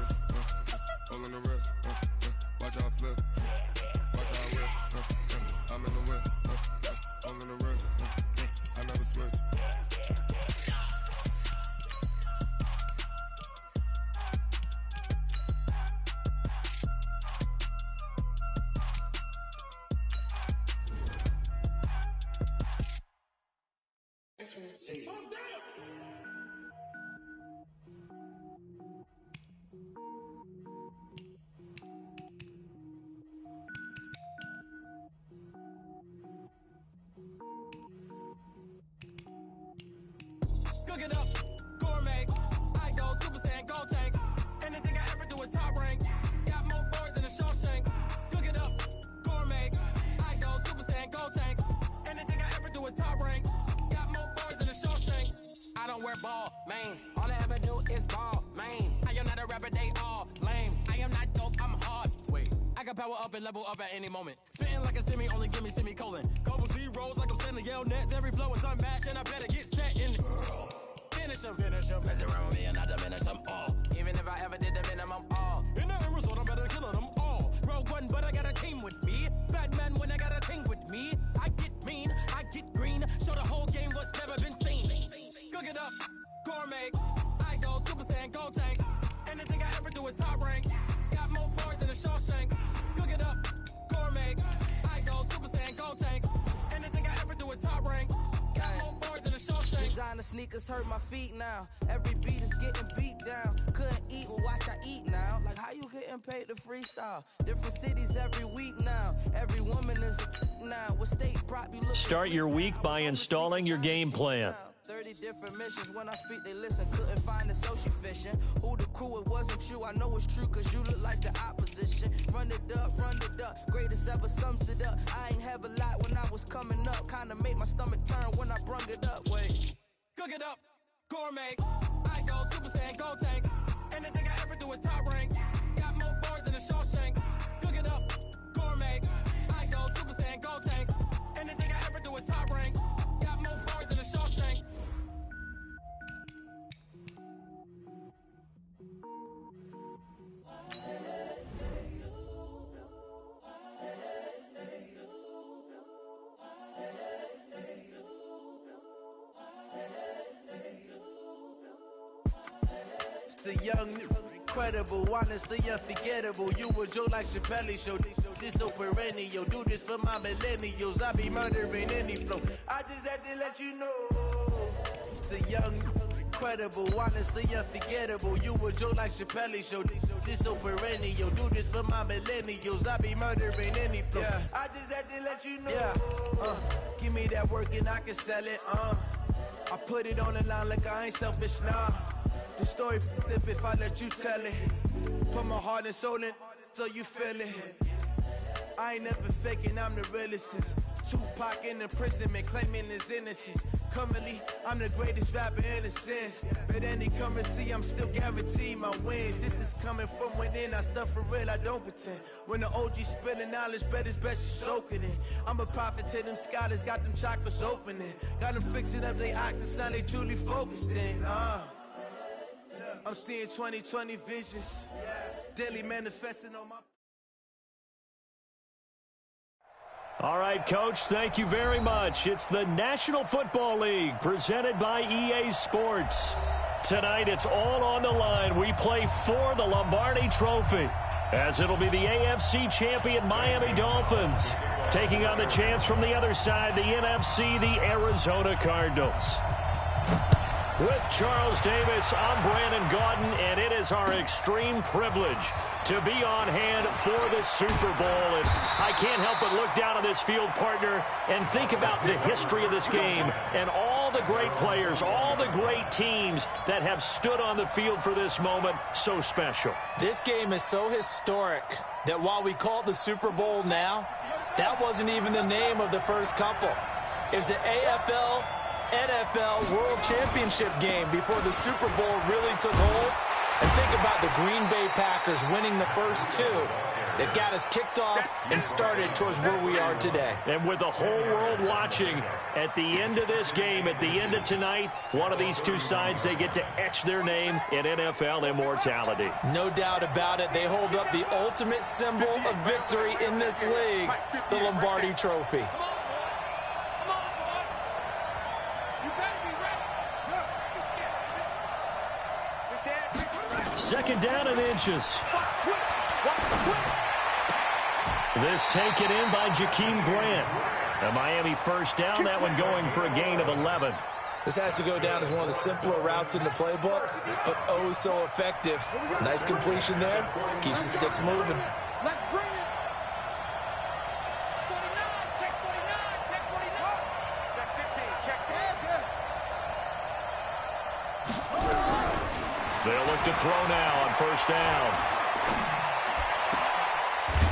wrist, all on the wrist, watch how I flip, watch how I whip, I'm in the whip, all on the wrist, I never switch. Cook it up, gourmet. I go Super Saiyan, gold tank. Anything I ever do is top rank. Got more boards than a Shawshank. Cook it up, gourmet. I go Super Saiyan, gold tank. Anything I ever do is top rank. Got more boards than a Shawshank. I don't wear ball mains. All I ever do is ball main. I am not a rapper, they all lame. I am not dope, I'm hard. Wait, I can power up and level up at any moment. Spitting like a semi, only give me semicolon. Couple zeros like I'm sending yell nets. Every flow is unmatched and I better get set in it. Finish them. Mess around with me and I diminish them all. Even if I ever did the minimum, all. In the end result, I'm better killing them all. Rogue One, but I got a team with me. Batman when I got a team with me. I get mean, I get green. Show the whole game what's never been seen. Cook it up, gourmet. I go Super Saiyan, gold tank. Anything I ever do is top rank. Got more bars than a Shawshank. Cook it up, gourmet. I go Super Saiyan, gold tank. Anything I ever do is top rank. Got more bars than a Shawshank. Designer sneakers hurt my feet now. Every beat is getting beat down. Couldn't eat, well watch I eat now. Like how you getting paid to freestyle? Different cities every week now. Every woman is a now. What state prop you look? Start your week by installing your game plan. 30 different missions. When I speak, they listen. Couldn't find the social fishing. Who the crew? It wasn't you. I know it's true, cause you look like the opposition. Run it up. Greatest ever sums it up. I ain't have a lot when I was coming up. Kinda made my stomach turn when I brung it up. Wait. Cook it up, gourmet. I go Super Saiyan, gold tank. Anything I ever do is top rank. Got more bars than a Shawshank. Cook it up, gourmet. I go Super Saiyan, gold tank. Anything I ever do is top rank. Got more bars than a Shawshank. The young, incredible, honestly unforgettable. You a Joe like Chappelle show. This so perennial. Do this for my millennials. I be murdering any flow. I just had to let you know. It's the young, incredible, honestly unforgettable. You a Joe like Chappelle show. This so perennial. Do this for my millennials. I be murdering any flow. Yeah. I just had to let you know. Yeah. Give me that work and I can sell it. I put it on the line like I ain't selfish, nah. The story flip if I let you tell it. Put my heart and soul in so you feel it. I ain't never faking, I'm the realest since Tupac in imprisonment, claiming his innocence. Currently, I'm the greatest rapper in a sense. But any currency, I'm still guaranteed my wins. This is coming from within, I stuff for real, I don't pretend. When the OG spilling knowledge, bet it's best you soak it in. I'm a prophet to them scholars, got them chakras opening. Got them fixing up they octaves, now they truly focused in. I'm seeing 2020 visions, daily manifesting on my... All right, Coach, thank you very much. It's the National Football League presented by EA Sports. Tonight, it's all on the line. We play for the Lombardi Trophy, as it'll be the AFC champion Miami Dolphins taking on the chance from the other side, the NFC, the Arizona Cardinals. With Charles Davis, I'm Brandon Gaudin, and it is our extreme privilege to be on hand for the Super Bowl. And I can't help but look down on this field, partner, and think about the history of this game and all the great players, all the great teams that have stood on the field for this moment. So special. This game is so historic that while we call it the Super Bowl now, that wasn't even the name of the first couple. It was the AFL NFL World Championship game before the Super Bowl really took hold. And think about the Green Bay Packers winning the first two. that got us kicked off and started towards where we are today. And with the whole world watching, at the end of this game, at the end of tonight, one of these two sides, they get to etch their name in NFL immortality. No doubt about it. They hold up the ultimate symbol of victory in this league, the Lombardi Trophy. Second down and inches. This taken in by Jakeem Grant. A Miami first down, that one going for a gain of 11. This has to go down as one of the simpler routes in the playbook, but oh so effective. Nice completion there. Keeps the sticks moving. Let's bring it. 49, check 49, check 49. Check 15, check 15. They'll look to throw now on first down.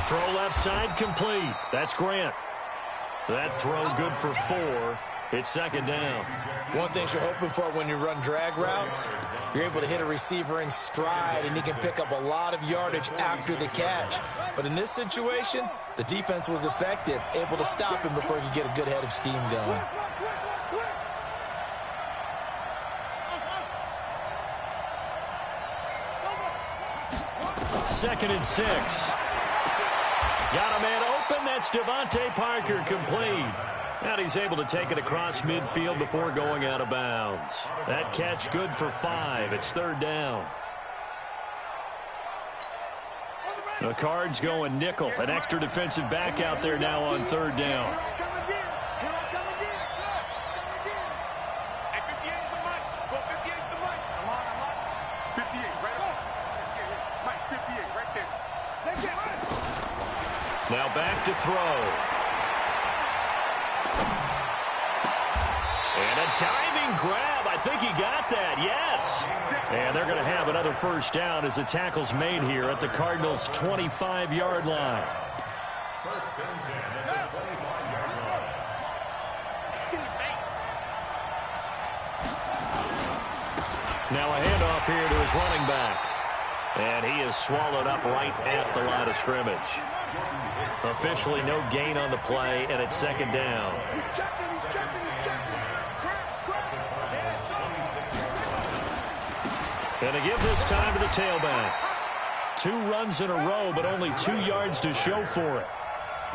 Throw left side complete. That's Grant. That throw good for 4. It's second down. One thing you're hoping for when you run drag routes, you're able to hit a receiver in stride, and he can pick up a lot of yardage after the catch. But in this situation, the defense was effective, able to stop him before he could get a good head of steam going. Second and 6. Got a man open. That's Devontae Parker, complete. And he's able to take it across midfield before going out of bounds. That catch good for 5. It's third down. The Cards going nickel. An extra defensive back out there now on third down. Now back to throw. And a diving grab. I think he got that. Yes. And they're going to have another first down as the tackle's made here at the Cardinals' 25-yard line. First and 10 at the 25-yard line. Now a handoff here to his running back. And he is swallowed up right at the line of scrimmage. Officially no gain on the play, and it's second down. He's checking, he's checking, he's checking. And to give this time to the tailback. 2 runs in a row, but only 2 yards to show for it.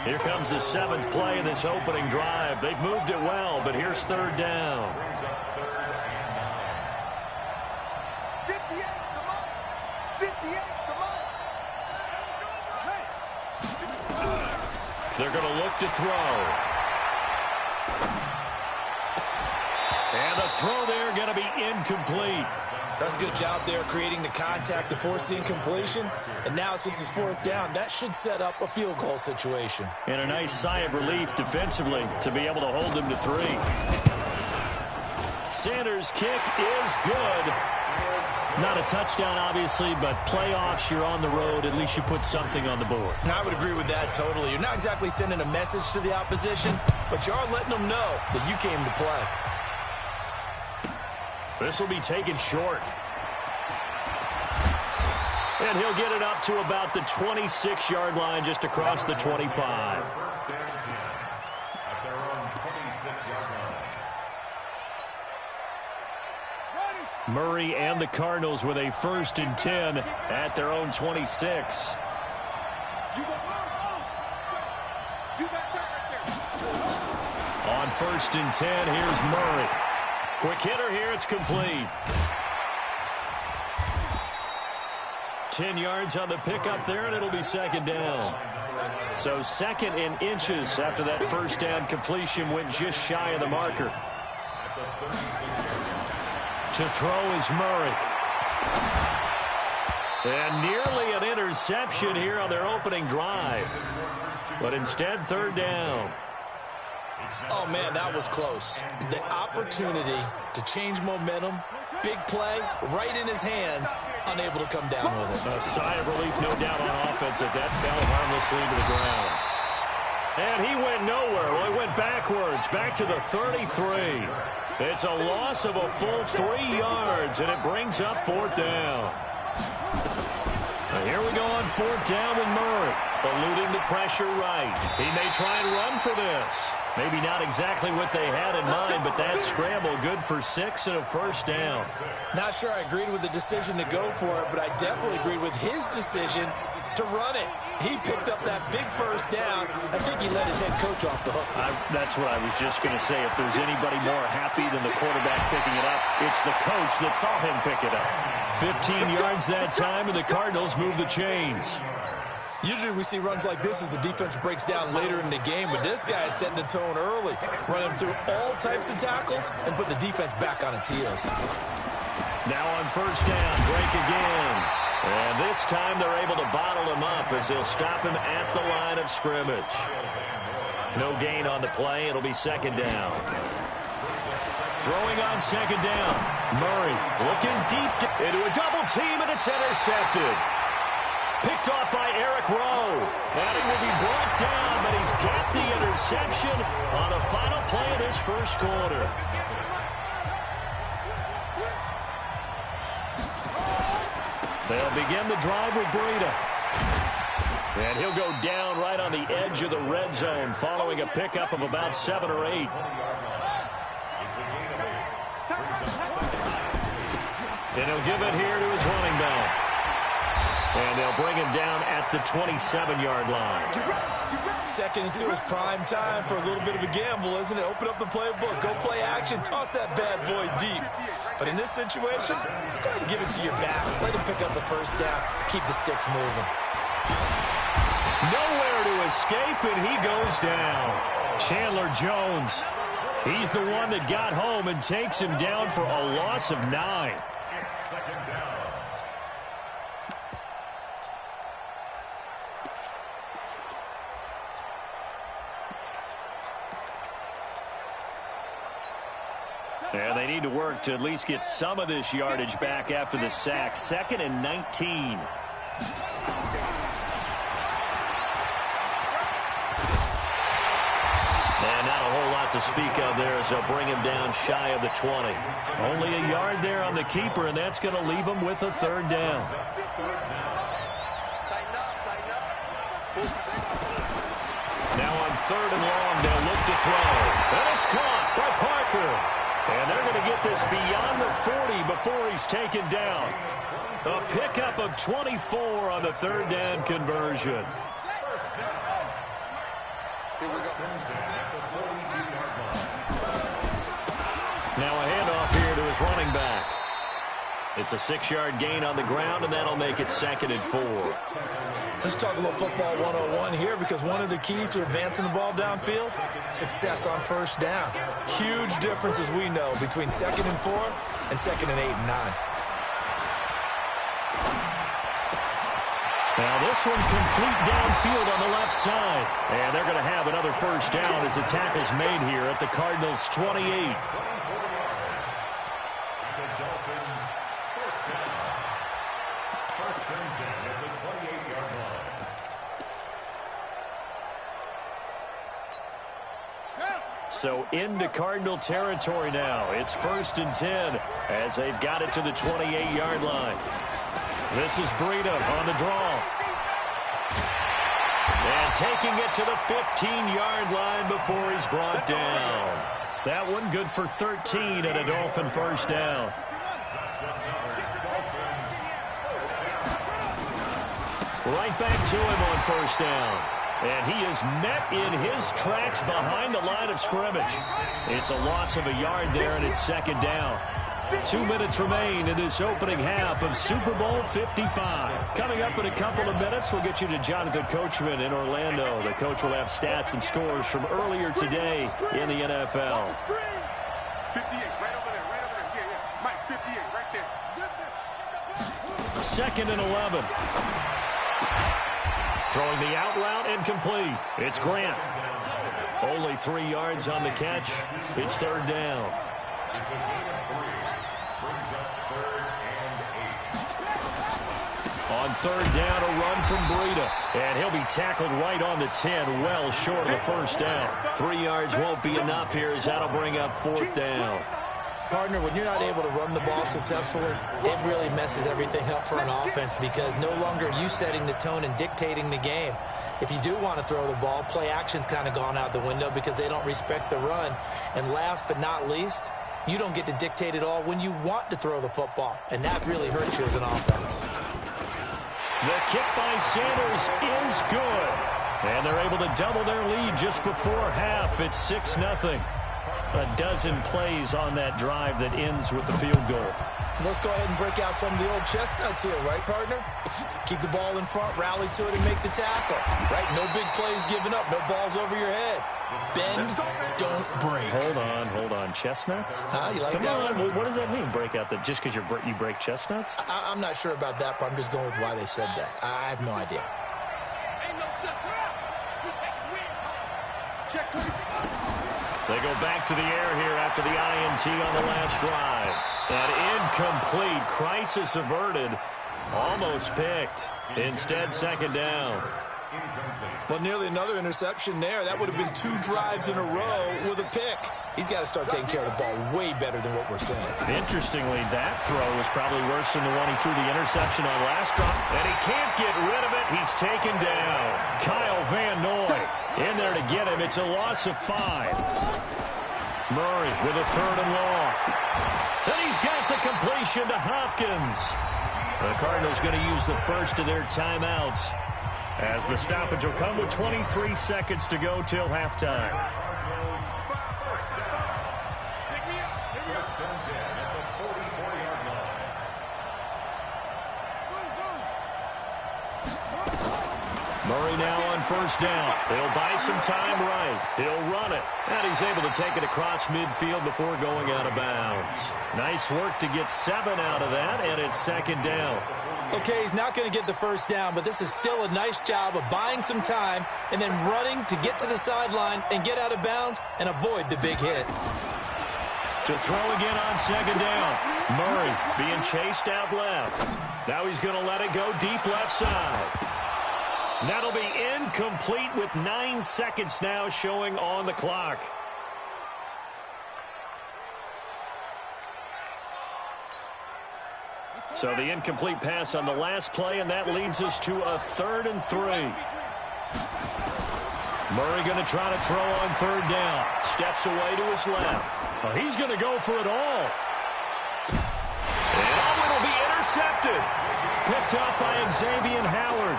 Here comes the 7th play in this opening drive. They've moved it well, but here's third down. 58, come on. 58, come on. They're going to look to throw. And the throw there going to be incomplete. That's a good job there creating the contact to force the incompletion. And now since it's fourth down, that should set up a field goal situation. And a nice sigh of relief defensively to be able to hold them to 3. Sanders' kick is good. Not a touchdown, obviously, but playoffs, you're on the road. At least you put something on the board. I would agree with that totally. You're not exactly sending a message to the opposition, but you are letting them know that you came to play. This will be taken short. And he'll get it up to about the 26-yard line, just across the 25. Murray and the Cardinals with a 1st and 10 at their own 26. On 1st and 10, here's Murray. Quick hitter here, it's complete. 10 yards on the pickup there, and it'll be second down. So second and inches after that first down completion, went just shy of the marker. To throw is Murray. And nearly an interception here on their opening drive. But instead, third down. Oh, man, that was close. The opportunity to change momentum, big play, right in his hands, unable to come down with it. A sigh of relief, no doubt, on offense that fell harmlessly to the ground. And he went nowhere. Well, he went backwards, back to the 33. It's a loss of a full 3 yards, and it brings up fourth down. Here we go on 4th down with Murray. Eluding the pressure right. He may try and run for this. Maybe not exactly what they had in mind, but that scramble good for 6 and a first down. Not sure I agreed with the decision to go for it, but I definitely agreed with his decision to run it. He picked up that big first down. I think he let his head coach off the hook. That's what I was just going to say. If there's anybody more happy than the quarterback picking it up, it's the coach that saw him pick it up. 15 yards that time, and the Cardinals move the chains. Usually we see runs like this as the defense breaks down later in the game, but this guy is setting the tone early, running through all types of tackles and put the defense back on its heels. Now on 1st down, Drake again. And this time they're able to bottle him up as they'll stop him at the line of scrimmage. No gain on the play. It'll be 2nd down. Throwing on 2nd down. Murray looking deep into a double team, and it's intercepted. Picked off by Eric Rowe. And he will be brought down, but he's got the interception on the final play of this first quarter. They'll begin the drive with Breida. And he'll go down right on the edge of the red zone following a pickup of about 7 or 8. And he'll give it here to his running back. And they'll bring him down at the 27-yard line. 2nd and 2 is prime time for a little bit of a gamble, isn't it? Open up the playbook, go play action, toss that bad boy deep. But in this situation, go ahead and give it to your back. Let him pick up the first down. Keep the sticks moving. Nowhere to escape, and he goes down. Chandler Jones. He's the one that got home and takes him down for a loss of 9. And they need to work to at least get some of this yardage back after the sack. 2nd and 19. And not a whole lot to speak of there as they'll bring him down shy of the 20. Only a yard there on the keeper, and that's going to leave him with a 3rd down. Now on 3rd and long, they'll look to throw. And it's caught by Parker. And they're going to get this beyond the 40 before he's taken down. A pickup of 24 on the 3rd down conversion. Now a handoff here to his running back. It's a 6-yard gain on the ground, and that'll make it 2nd and 4. Let's talk a little football 101 here, because one of the keys to advancing the ball downfield, success on 1st down. Huge difference, as we know, between 2nd and 4 and 2nd and 8 and 9. Now this one complete downfield on the left side. And they're going to have another 1st down as the tackle's made here at the Cardinals' 28. So into Cardinal territory now. It's 1st and 10 as they've got it to the 28-yard line. This is Breida on the draw. And taking it to the 15-yard line before he's brought down. That one good for 13 and a Dolphin 1st down. Right back to him on 1st down. And he is met in his tracks behind the line of scrimmage. It's a loss of a yard there, and it's 2nd down. 2 minutes remain in this opening half of Super Bowl 55. Coming up in a couple of minutes, we'll get you to Jonathan Coachman in Orlando. The coach will have stats and scores from earlier today in the NFL. 58, right over there, right over there. Yeah. Mike, 58, right there. 2nd and 11. Throwing the out route and complete. It's Grant. Only 3 yards on the catch. It's 3rd down. On 3rd down, a run from Breida. And he'll be tackled right on the 10, well short of the 1st down. 3 yards won't be enough here as that'll bring up 4th down. Partner, when you're not able to run the ball successfully, it really messes everything up for an offense because no longer are you setting the tone and dictating the game. If you do want to throw the ball, play action's kind of gone out the window because they don't respect the run. And last but not least, you don't get to dictate it all when you want to throw the football, and that really hurts you as an offense. The kick by Sanders is good. And they're able to double their lead just before half. It's 6-0. A dozen plays on that drive that ends with the field goal. Let's go ahead and break out some of the old chestnuts here, right, partner? Keep the ball in front, rally to it, and make the tackle. Right? No big plays given up, no balls over your head. Bend, don't break. Hold on. Chestnuts? You like Come that? on. Well, what does that mean, break out? Just because you break chestnuts? I'm not sure about that, but I'm just going with why they said that. I have no idea. They go back to the air here after the INT on the last drive. And incomplete. Crisis averted. Almost picked. Instead, second down. Well, nearly another interception there. That would have been 2 drives in a row with a pick. He's got to start taking care of the ball way better than what we're saying. Interestingly, that throw was probably worse than the one he threw the interception on last drop. And he can't get rid of it. He's taken down. Kyle Van Noy in there to get him. It's a loss of 5. Murray with a 3rd and long. And he's got the completion to Hopkins. The Cardinals going to use the first of their timeouts, as the stoppage will come with 23 seconds to go till halftime. Murray now on first down. He'll buy some time right. He'll run it. And he's able to take it across midfield before going out of bounds. Nice work to get 7 out of that, and it's second down. Okay, he's not going to get the first down, but this is still a nice job of buying some time and then running to get to the sideline and get out of bounds and avoid the big hit. To throw again on second down. Murray being chased out left. Now he's going to let it go deep left side. That'll be incomplete with 9 seconds now showing on the clock. So the incomplete pass on the last play, and that leads us to a 3rd and 3. Murray going to try to throw on 3rd down. Steps away to his left. Well, he's going to go for it all. And it'll be intercepted. Picked up by Xavier Howard.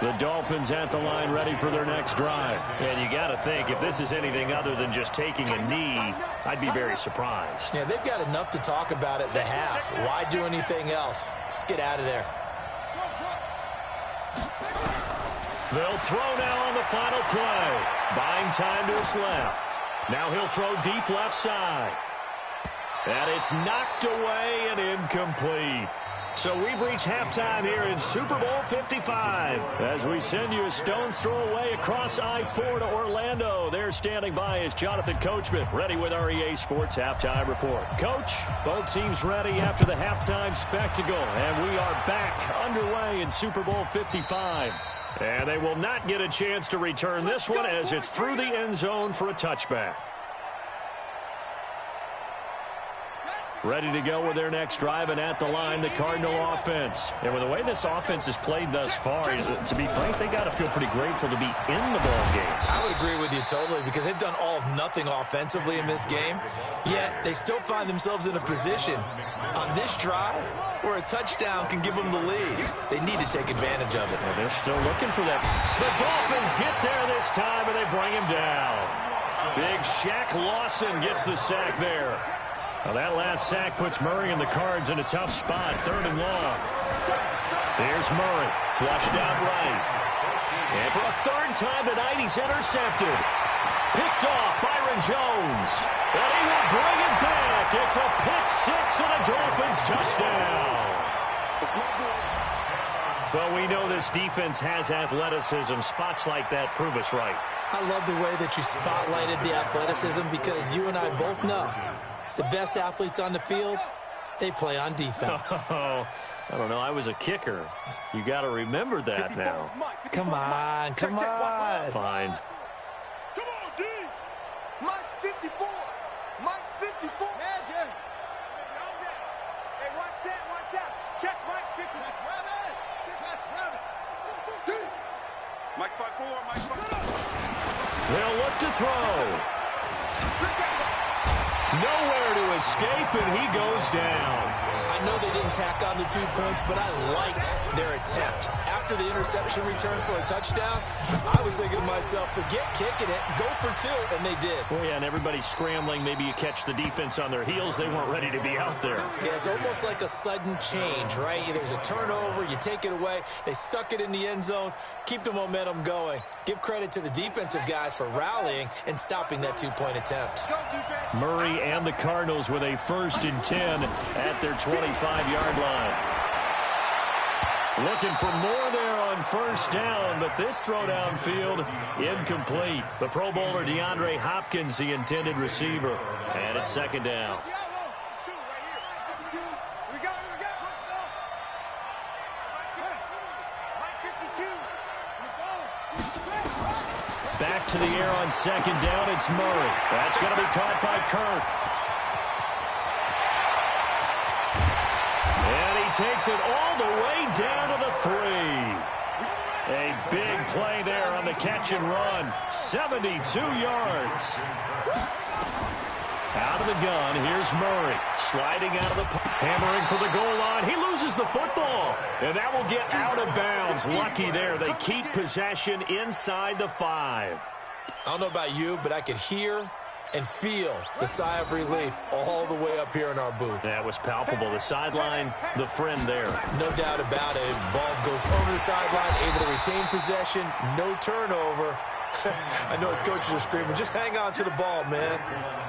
The Dolphins at the line ready for their next drive. And you got to think, if this is anything other than just taking a knee, I'd be very surprised. Yeah, they've got enough to talk about at the half. Why do anything else? Just get out of there. They'll throw now on the final play. Buying time to his left. Now he'll throw deep left side. And it's knocked away and incomplete. So we've reached halftime here in Super Bowl 55 as we send you a stone's throw away across I-4 to Orlando. There standing by is Jonathan Coachman, ready with our EA Sports Halftime Report. Coach, both teams ready after the halftime spectacle, and we are back underway in Super Bowl 55. And they will not get a chance to return this one as it's through the end zone for a touchback. Ready to go with their next drive, and at the line, the Cardinal offense. And with the way this offense has played thus far, to be frank, they got to feel pretty grateful to be in the ball game. I would agree with you totally because they've done all of nothing offensively in this game, yet they still find themselves in a position on this drive where a touchdown can give them the lead. They need to take advantage of it. Well, they're still looking for that. The Dolphins get there this time, and they bring him down. Big Shaq Lawson gets the sack there. Well, that last sack puts Murray and the Cards in a tough spot, 3rd and long. Here's Murray, flushed out right. And for a 3rd time tonight, he's intercepted. Picked off Byron Jones. And he will bring it back. It's a pick 6 and a Dolphins touchdown. Well, we know this defense has athleticism. Spots like that prove us right. I love the way that you spotlighted the athleticism because you and I both know the best athletes on the field, they play on defense. Oh, I don't know. I was a kicker. You got to remember that now. Come on, come on. Fine. Come on, D! 54. Mike 54. Magic. Hey, watch that, watch out. Check Mike 50. Check Rabbit. Check Rabbit. Mike 5-4. Mike 5. They'll look to throw. Nowhere to escape, and he goes down. I know they didn't tack on the 2 points, but I liked their attempt. After the interception return for a touchdown, I was thinking to myself, forget kicking it, go for 2, and they did. Well, yeah, and everybody's scrambling. Maybe you catch the defense on their heels. They weren't ready to be out there. Yeah, it's almost like a sudden change, right? There's a turnover, you take it away, they stuck it in the end zone, keep the momentum going. Give credit to the defensive guys for rallying and stopping that 2-point attempt. Murray and the Cardinals with a 1st and 10 at their 25-yard line. Looking for more there on 1st down, but this throw downfield incomplete. The Pro Bowler DeAndre Hopkins, the intended receiver, and it's 2nd down. Back to the air on 2nd down, it's Murray. That's going to be caught by Kirk. And he takes it all the way down to the 3. A big play there on the catch and run. 72 yards. Out of the gun, here's Murray. Sliding out of the hammering for the goal line. He loses the football. And that will get out of bounds. Lucky there. They keep possession inside the 5. I don't know about you, but I could hear and feel the sigh of relief all the way up here in our booth. That was palpable. The sideline, the friend there. No doubt about it. Ball goes over the sideline, able to retain possession, no turnover. I know his coaches are screaming, just hang on to the ball, man.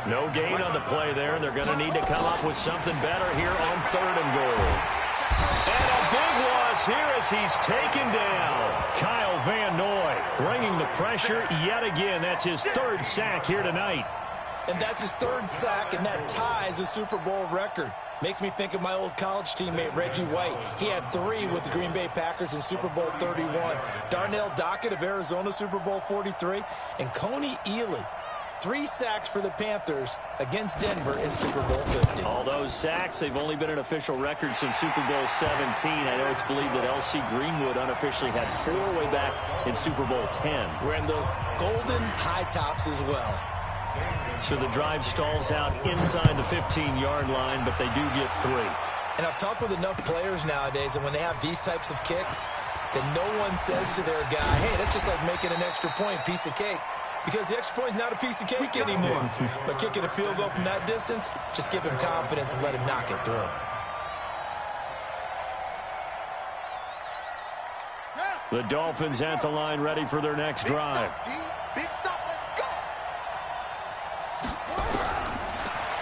No gain on the play there. They're going to need to come up with something better here on 3rd and goal. And a big loss here as he's taken down. Kyle Van Noy bringing the pressure yet again. That's his 3rd sack here tonight. And that's his 3rd sack, and that ties a Super Bowl record. Makes me think of my old college teammate, Reggie White. He had 3 with the Green Bay Packers in Super Bowl 31. Darnell Dockett of Arizona, Super Bowl 43. And Coney Ealy, 3 sacks for the Panthers against Denver in Super Bowl 50. All those sacks, they've only been an official record since Super Bowl 17. I know it's believed that L.C. Greenwood unofficially had 4 way back in Super Bowl 10. Wearing those golden high tops as well. So the drive stalls out inside the 15-yard line, but they do get 3. And I've talked with enough players nowadays that when they have these types of kicks, that no one says to their guy, hey, that's just like making an extra point, piece of cake. Because the extra point is not a piece of cake anymore. But kicking a field goal from that distance, just give him confidence and let him knock it through. The Dolphins at the line ready for their next drive. Big stop, let's go.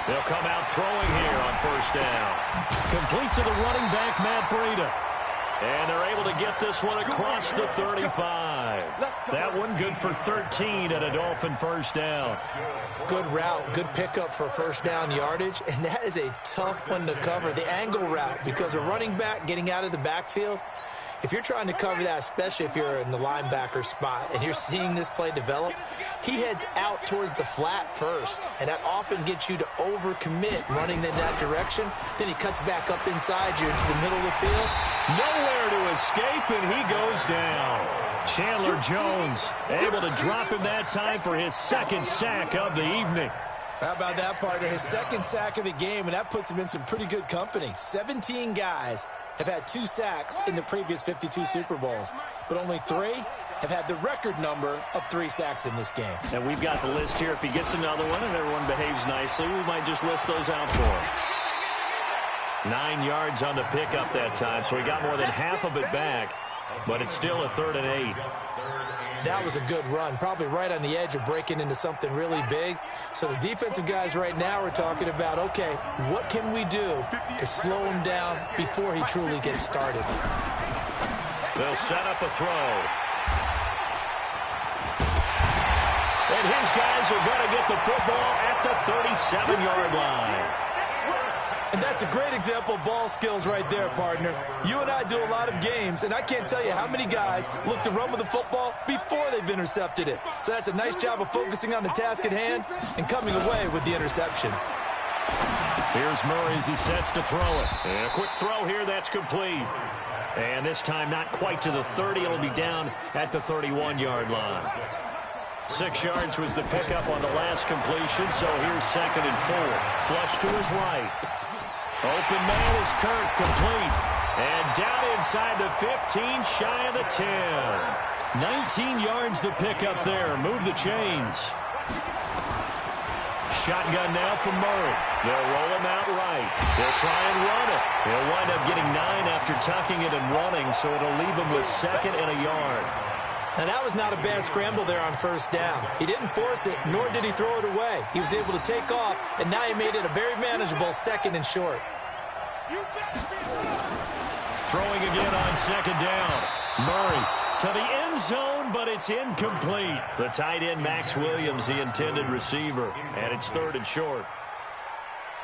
They'll come out throwing here on 1st down. Complete to the running back, Matt Breida. And they're able to get this one across the 35. That one good for 13 at a Dolphin 1st down. Good route, good pickup for 1st down yardage, and that is a tough one to cover, the angle route, because a running back getting out of the backfield, if you're trying to cover that, especially if you're in the linebacker spot and you're seeing this play develop, he heads out towards the flat first, and that often gets you to overcommit running in that direction. Then he cuts back up inside you into the middle of the field. Nowhere to escape, and he goes down. Chandler Jones able to drop him that time for his 2nd sack of the evening. How about that, partner? His 2nd sack of the game, and that puts him in some pretty good company. 17 guys have had 2 sacks in the previous 52 Super Bowls, but only 3 have had the record number of 3 sacks in this game. And we've got the list here. If he gets another one and everyone behaves nicely, we might just list those out for him. 9 yards on the pickup that time, so he got more than half of it back, but it's still a 3rd and 8. That was a good run, probably right on the edge of breaking into something really big. So the defensive guys right now are talking about, okay, what can we do to slow him down before he truly gets started? They'll set up a throw. And his guys are going to get the football at the 37-yard line. And that's a great example of ball skills right there, partner. You and I do a lot of games, and I can't tell you how many guys look to run with the football before they've intercepted it. So that's a nice job of focusing on the task at hand and coming away with the interception. Here's Murray as he sets to throw it. And a quick throw here, that's complete. And this time not quite to the 30. It'll be down at the 31-yard line. 6 yards was the pickup on the last completion, so here's 2nd and 4. Flush to his right. Open man is Kirk, complete. And down inside the 15, shy of the 10. 19 yards the pickup there. Move the chains. Shotgun now from Murray. They'll roll him out right. They'll try and run it. They'll wind up getting 9 after tucking it and running, so it'll leave him with 2nd and a yard. Now, that was not a bad scramble there on 1st down. He didn't force it, nor did he throw it away. He was able to take off, and now he made it a very manageable 2nd and short. Throwing again on 2nd down. Murray to the end zone, but it's incomplete. The tight end, Max Williams, the intended receiver, and it's 3rd and short.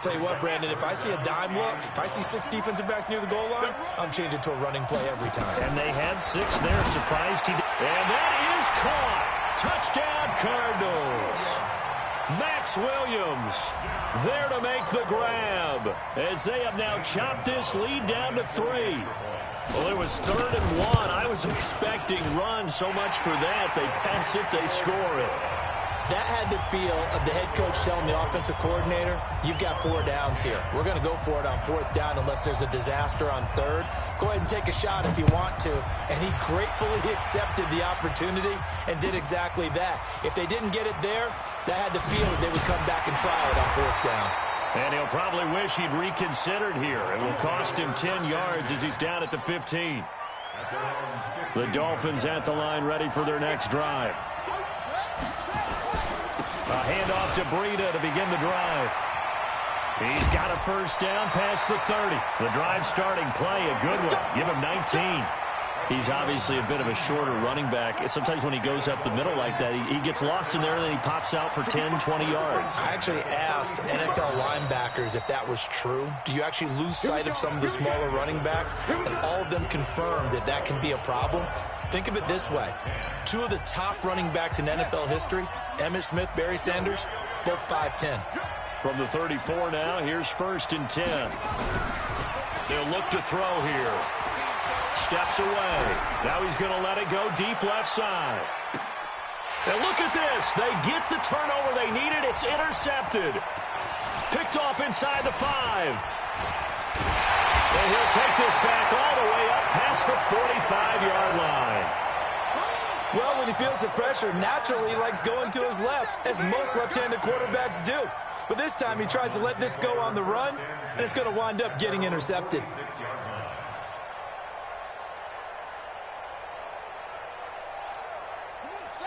Tell you what, Brandon, if I see a dime look, if I see 6 defensive backs near the goal line, I'm changing to a running play every time. And they had 6 there. Surprised he did. And that is caught. Touchdown, Cardinals. Max Williams there to make the grab as they have now chopped this lead down to 3. Well, it was 3rd and 1. I was expecting run so much for that. They pass it, they score it. That had the feel of the head coach telling the offensive coordinator, you've got 4 downs here. We're going to go for it on 4th down unless there's a disaster on 3rd. Go ahead and take a shot if you want to. And he gratefully accepted the opportunity and did exactly that. If they didn't get it there, that had the feel that they would come back and try it on 4th down. And he'll probably wish he'd reconsidered here. It will cost him 10 yards as he's down at the 15. The Dolphins at the line ready for their next drive. A handoff to Breida to begin the drive. He's got a 1st down past the 30. The drive starting play, a good one. Give him 19. He's obviously a bit of a shorter running back. Sometimes when he goes up the middle like that, he gets lost in there and then he pops out for 10, 20 yards. I actually asked NFL linebackers if that was true. Do you actually lose sight of some of the smaller running backs? And all of them confirmed that that can be a problem. Think of it this way. 2 of the top running backs in NFL history, Emmitt Smith, Barry Sanders, both 5'10". From the 34 now, here's 1st and 10. They'll look to throw here. Steps away. Now he's going to let it go deep left side. And look at this. They get the turnover they needed. It's intercepted. Picked off inside the 5. And he'll take this back all the way up past the 45-yard line. Well, when he feels the pressure, naturally he likes going to his left, as most left-handed quarterbacks do. But this time he tries to let this go on the run, and it's going to wind up getting intercepted.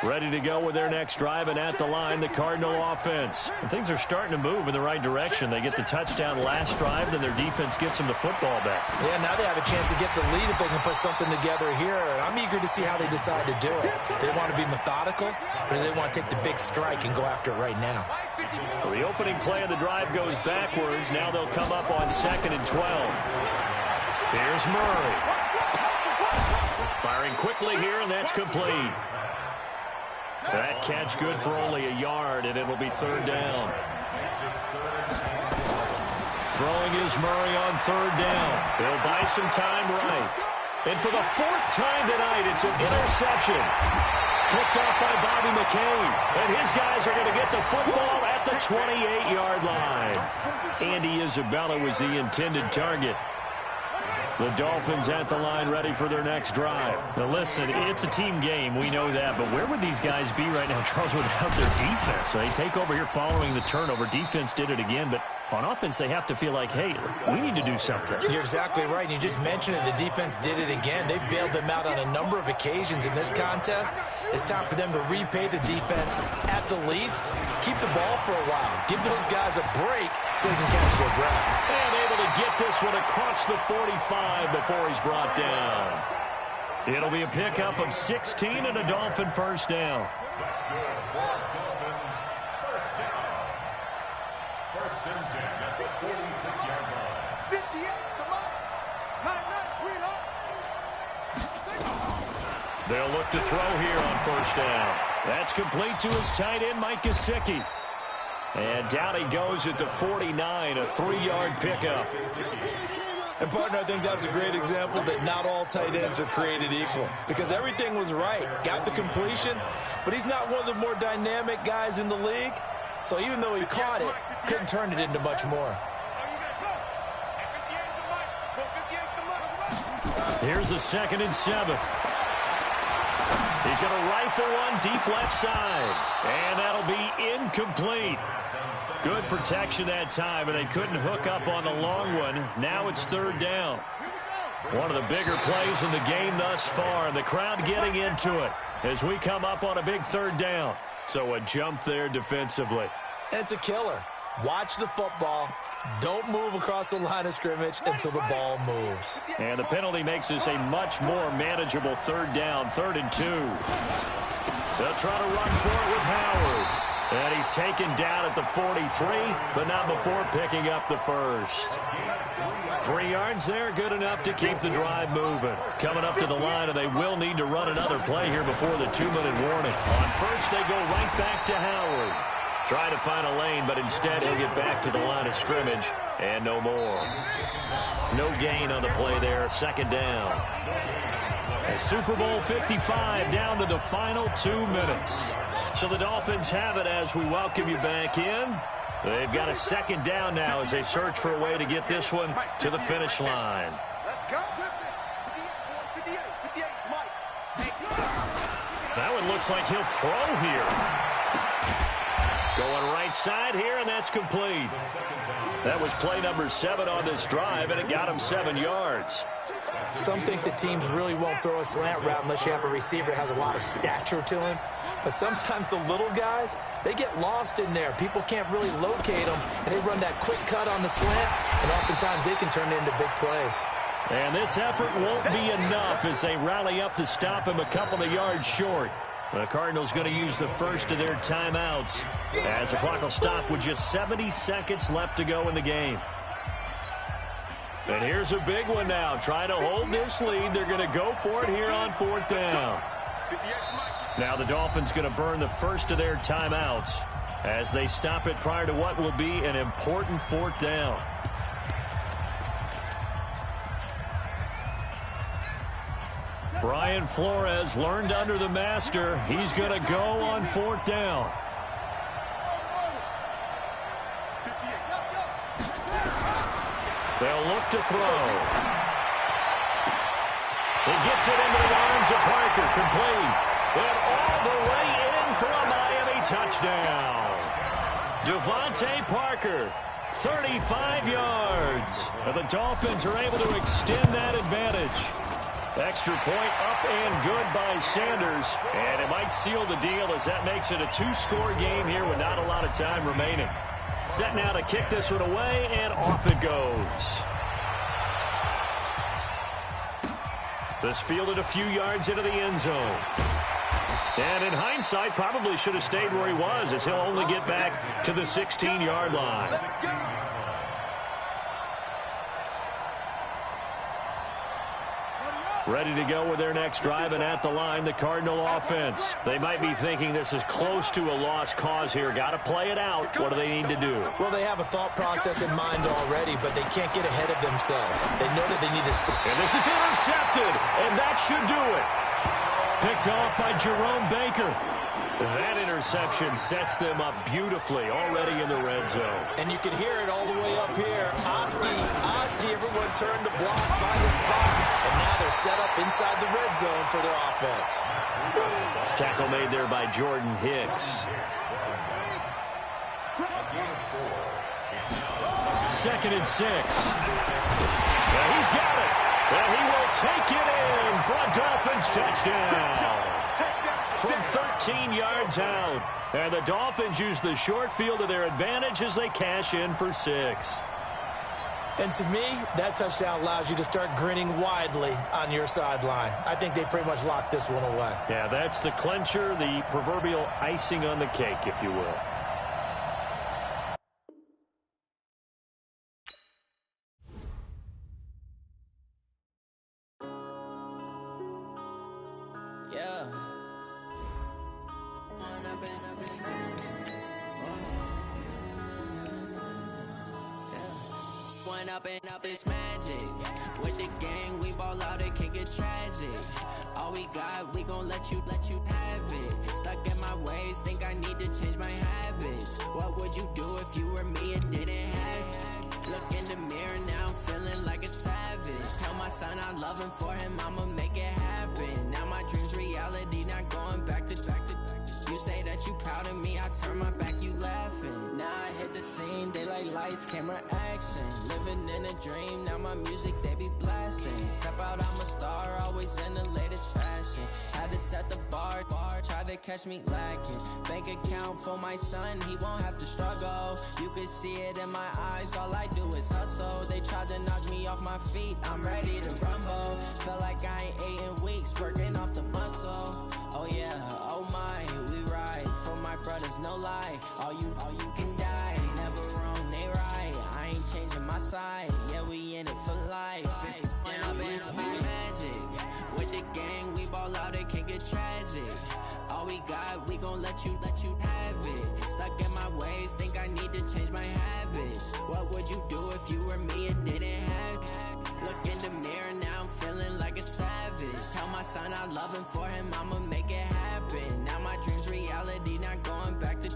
Ready to go with their next drive, and at the line, the Cardinal offense. And things are starting to move in the right direction. They get the touchdown last drive, then their defense gets them the football back. Yeah, now they have a chance to get the lead if they can put something together here. I'm eager to see how they decide to do it. Do they want to be methodical, or do they want to take the big strike and go after it right now? So the opening play of the drive goes backwards. Now they'll come up on 2nd and 12. Here's Murray. Firing quickly here, and that's complete. That catch good for only a yard, and it'll be 3rd down. Throwing is Murray on 3rd down. They'll buy some time right. And for the 4th time tonight, it's an interception. Picked off by Bobby McCain. And his guys are going to get the football at the 28-yard line. Andy Isabella was the intended target. The Dolphins at the line ready for their next drive. Now listen, it's a team game. We know that. But where would these guys be right now, Charles, without their defense? They take over here following the turnover. Defense did it again. But on offense, they have to feel like, hey, we need to do something. You're exactly right. You just mentioned it. The defense did it again. They bailed them out on a number of occasions in this contest. It's time for them to repay the defense at the least. Keep the ball for a while. Give those guys a break so they can catch their breath. And able to get this one across the 45 before he's brought down. It'll be a pickup of 16 and a Dolphin 1st down. That's good for Dolphins. 1st down. 1st and 10 at the 46-yard line. 58, come on. 9-9, sweetheart. They'll look to throw here on first down. That's complete to his tight end, Mike Gesicki. And down he goes at the 49, a 3-yard pickup. And, partner, I think that's a great example that not all tight ends are created equal because everything was right. Got the completion, but he's not one of the more dynamic guys in the league. So even though he caught it, couldn't turn it into much more. Here's a 2nd and 7. He's going to rifle one deep left side, and that'll be incomplete. Good protection that time, and they couldn't hook up on the long one. Now it's 3rd down. One of the bigger plays in the game thus far, and the crowd getting into it as we come up on a big 3rd down. So a jump there defensively. And it's a killer. Watch the football. Don't move across the line of scrimmage until the ball moves. And the penalty makes this a much more manageable 3rd down, 3rd and 2. They'll try to run for it with Howard. And he's taken down at the 43, but not before picking up the first. 3 yards there, good enough to keep the drive moving. Coming up to the line, and they will need to run another play here before the 2-minute warning. On first, they go right back to Howard. Try to find a lane, but instead he'll get back to the line of scrimmage, and no more. No gain on the play there, 2nd down. And Super Bowl 55 down to the final 2 minutes. So the Dolphins have it as we welcome you back in. They've got a 2nd down now as they search for a way to get this one to the finish line. Let's go. 58, Mike. That one looks like he'll throw here. Going right side here, and that's complete. That was play number 7 on this drive, and it got him 7 yards. Some think the teams really won't throw a slant route unless you have a receiver that has a lot of stature to him. But sometimes the little guys, they get lost in there. People can't really locate them, and they run that quick cut on the slant, and oftentimes they can turn it into big plays. And this effort won't be enough as they rally up to stop him a couple of yards short. The Cardinals going to use the first of their timeouts as the clock will stop with just 70 seconds left to go in the game. And here's a big one now. Trying to hold this lead. They're going to go for it here on 4th down. Now the Dolphins going to burn the first of their timeouts as they stop it prior to what will be an important 4th down. Brian Flores learned under the master. He's going to go on 4th down. They'll look to throw. He gets it into the arms of Parker. Complete. And all the way in for a Miami touchdown. Devontae Parker, 35 yards. And the Dolphins are able to extend that advantage. Extra point up and good by Sanders. And it might seal the deal as that makes it a 2-score game here with not a lot of time remaining. Set now to kick this one away, and off it goes. This fielded a few yards into the end zone. And in hindsight, probably should have stayed where he was as he'll only get back to the 16-yard line. Ready to go with their next drive, and at the line, the Cardinal offense. They might be thinking this is close to a lost cause here. Got to play it out. What do they need to do? Well, they have a thought process in mind already, but they can't get ahead of themselves. They know that they need to score. And this is intercepted, and that should do it. Picked off by Jerome Baker. That interception sets them up beautifully already in the red zone. And you can hear it all the way up here. Oski, everyone turned to block, find a spot. And now they're set up inside the red zone for their offense. Tackle made there by Jordan Hicks. 2nd and 6. Now he's got it. And he will take it in for a Dolphins touchdown. From 13 yards out. And the Dolphins use the short field to their advantage as they cash in for 6. And to me, that touchdown allows you to start grinning widely on your sideline. I think they pretty much locked this one away. Yeah, that's the clincher, the proverbial icing on the cake, if you will. One up and up is magic. With the gang, we ball out, it can get tragic. All we got, we gon' let you have it. Stuck in my ways, think I need to change my habits. What would you do if you were me and didn't have it? Look in the mirror, now I'm feeling like a savage. Tell my son I love him, for him I'ma make it happen. Now my dream's reality, not going back to. You say that you proud of me, I turn my back, you laughing. Now I hit the scene, they like lights, camera, action. Living in a dream, now my music, they be blasting. Step out, I'm a star, always in the latest fashion. Had to set the bar, try to catch me lacking. Bank account for my son, he won't have to struggle. You can see it in my eyes, all I do is hustle. They tried to knock me off my feet, I'm ready to rumble. Felt like I ain't ate in weeks, working off the muscle. Oh yeah, oh my, we ride for my brothers, no lie. All you can die, never wrong, they right. I ain't changing my side, yeah, we in it for life. And up is magic. With the gang, we ball out, it can get tragic. All we got, we gon' let you have it. Stuck in my ways, think I need to change my habits. What would you do if you were me and didn't have it? Look in the mirror, now I'm feeling like a savage. Tell my son I love him, for him I'ma make it happen. Now my dream's reality, not going back to.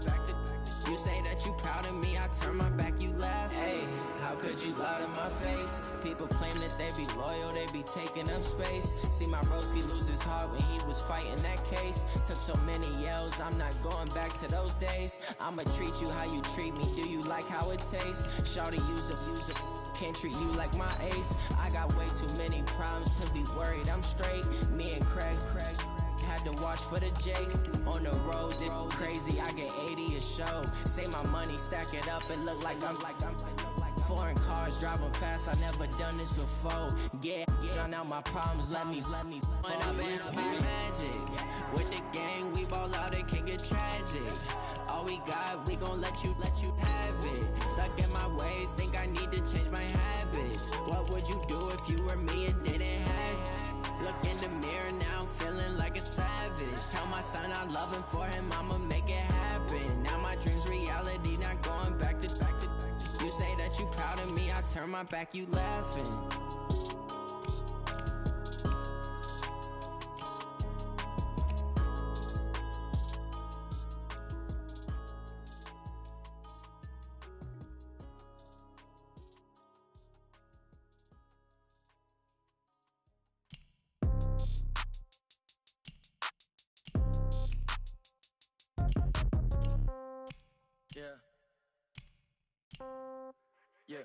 You say that you proud of me, I turn my back, you laugh. Hey, how could you lie to my face? People claim that they be loyal, they be taking up space. See my broski lose his heart when he was fighting that case. Took so many yells, I'm not going back to those days. I'ma treat you how you treat me, do you like how it tastes? Shawty, use a can't treat you like my ace. I got way too many problems to be worried, I'm straight. Me and Craig had to watch for the Jakes. On the road, it's crazy, I get 80 a show. Say my money, stack it up, it look like I'm foreign cars, driving fast, I never done this before. Yeah, drown out my problems, let me One up is magic. With the gang, we ball out, it can get tragic. All we got, we gon' let you have it. Stuck in my ways, think I need to change my habits. What would you do if you were me and didn't have it? Look in the mirror, now I'm feeling like a savage. Tell my son I love him, for him I'ma make it happen. Now my dream's reality, not going back to. You say that you proud of me, I turn my back, you laughing. Yeah. Yeah.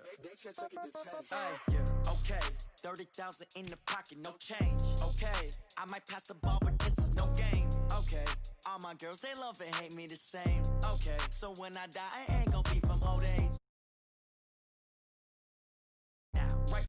Okay. 30,000 in the pocket, no change. Okay. I might pass the ball, but this is no game. Okay. All my girls, they love and hate me the same. Okay. So when I die, I ain't gon' be from old age. Now, right